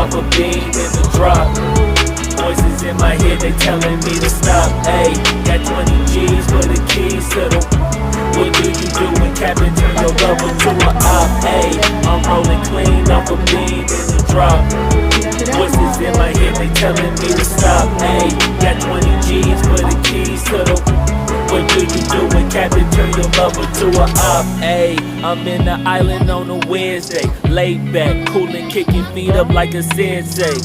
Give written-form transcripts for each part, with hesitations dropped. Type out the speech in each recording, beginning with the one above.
off a beam in the drop. Voices in my head, they telling me to stop. Ayy, got 20 G's for the keys to the. What do you do when Captain turn your lover to a op? Ayy, I'm rolling clean off a beam in the drop. Voices in my head, they telling me to stop. Ayy, got 20 G's for the keys to the. What do you do when Captain turn your lover to a op? Ayy, I'm in the island on a Wednesday, laid back, coolin', kicking feet up like a sensei.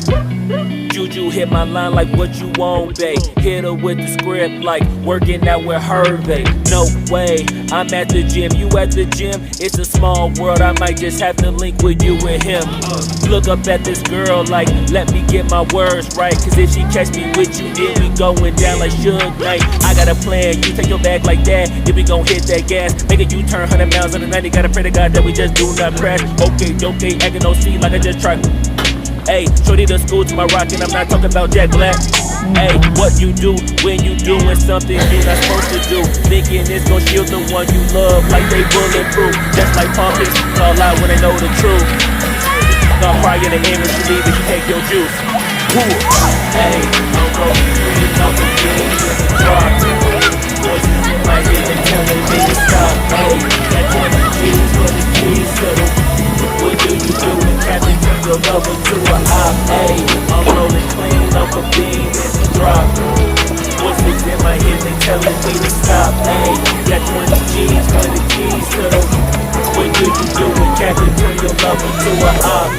Juju hit my line like what you want, babe. Hit her with the script like working out with her, babe. No way, I'm at the gym, you at the gym. It's a small world, I might just have to link with you and him. Look up at this girl like, let me get my words right. Cause if she catch me with you, then we going down like Suge Knight. I got a plan, you take your bag like that, then we gon' hit that gas. Make a U-turn 100 miles on the 90, gotta pray to God that we just do not crash. Okay, acting no C like I just tried. Ayy, shorty the school to my rock and I'm not talking about Jack Black. Ayy, what you do when you doing something you're not supposed to do? Thinking it's gon' shield the one you love like they bulletproof. Just like pumpkins, call out when they know the truth. Gonna cry in the end when you leave if you take your juice. Ayy, I'm rolling green, I'm a green in the drop. Voices in my head, they telling me to stop. Ayy, got 20 G's for the keys to the. What do you do when Captain turn your lover to a op? Ayy, I'm rolling clean off a beam in the drop. Voices in my head, they telling me to stop. Ayy, got 20 G's for the keys to the. What do you do when Captain turn your lover to a op?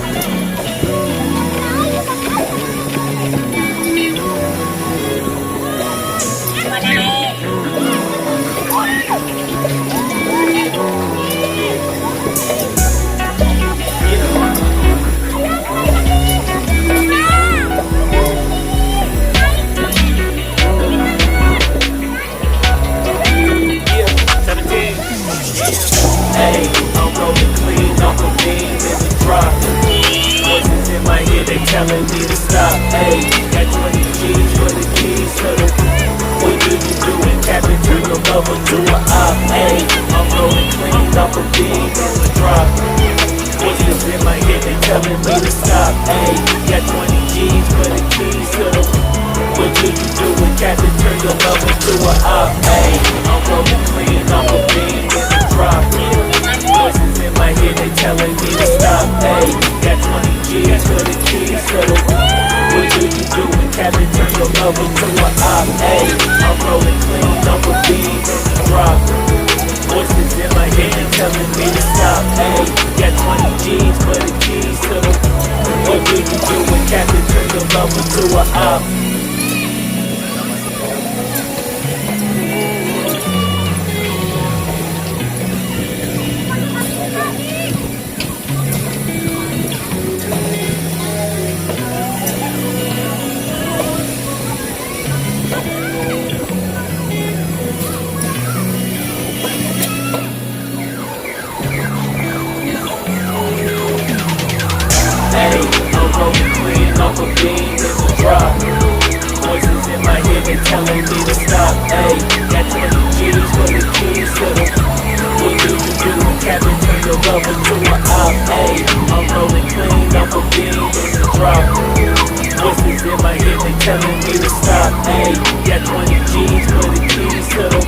Ayy, I'm rolling clean off a beam in the drop. Voices in my head, they telling me to stop. Ayy, got 20 G's for the keys to the. What do you do when Captain turn your lover to a op? Ayy, I'm rolling clean off a beam in the drop. Voices in my head, they telling me to stop. Ayy, got 20 G's for the keys to the. What do you do when Captain turn your lover to a op? Ayy, I'm rolling clean off a beam in the drop. Voices in my head, they telling me to stop. Ayy, got 20 G's for the keys to the. What do you do when Captain turn your lover to a op? Ayy, I'm rolling clean off a beam in the drop. Voices in my head, they telling me to stop. Ayy, got 20 G's for the keys to the. What do you do when Captain turn your lover to a op? Ayy, I'm rolling clean off a beam in the drop. Voices in my head, they telling me to stop. Ayy, got 20 G's for the keys to the. What do you do when Captain turn your lover to a op? Ayy, I'm rolling clean off a beam in the drop. Voices in my head, they telling me to stop. Ayy, got 20 G's for the keys to the.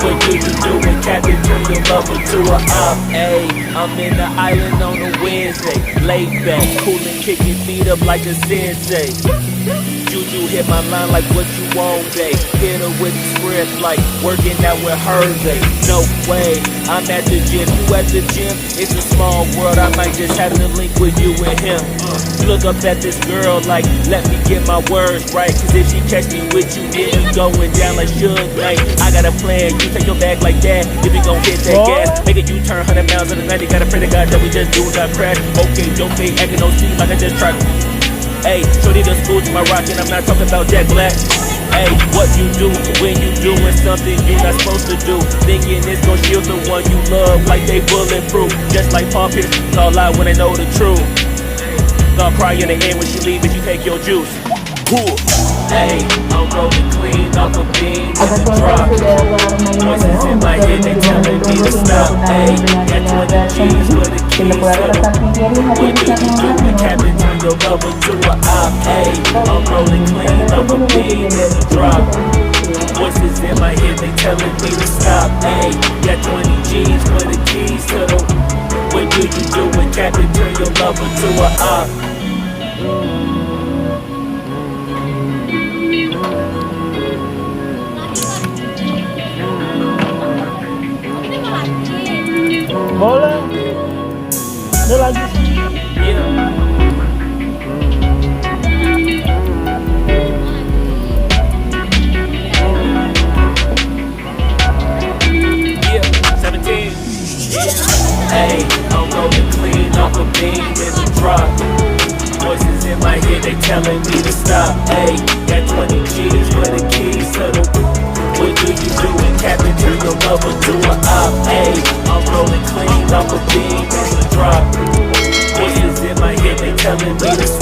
What do you do when Captain turn your lover to a op? Ayy, I'm in the island on a Wednesday, laid back, coolin', kicking feet up like a sensei. Juju hit my line like what you want, babe. Hit her with the script like working out with her, babe. No way, I'm at the gym, you at the gym. It's a small world, I might just have to link with you and him. Look up at this girl like, let me get my words right. Cause if she catch me with you, then we going down like Suge Knight. I got a plan, you take your bag like that, then we gon' hit that gas. Make a U-turn 100 miles on the 90, gotta pray to God that we just do not crash. Okay, acting no C like I just tried. Ayy, shorty the school to my rock and I'm not talking about Jack Black. Ayy, what you do when you doing something you're not supposed to do? Thinking it's gon' shield the one you love like they bulletproof. Just like pumpkins, call out when they know the truth. Gonna cry in the end when she leave if you take your juice. Hey, I'm rolling clean off a beam in the drop. Voices in my head, they telling me to stop. Hey, got 20 G's for the keys to the. What do you do when Captain turn your lover to a op? Hey, I'm rolling clean off a beam in the drop. Voices in my head, they telling me to stop. Hey, got 20 G's for the keys to the. What do you do when Captain turn your lover to a op? Boleh. Ada lagi sih. Yeah. Yeah, 17. Hey, I'm rolling clean off a beam in the drop. Voices in my head, they telling me to stop. Hey, got 20 G's for the keys to the. What do you do when Captain turn your lover to a op? Hey, I'm rolling clean off a beam in the drop. Voices in my head, they telling me to stop.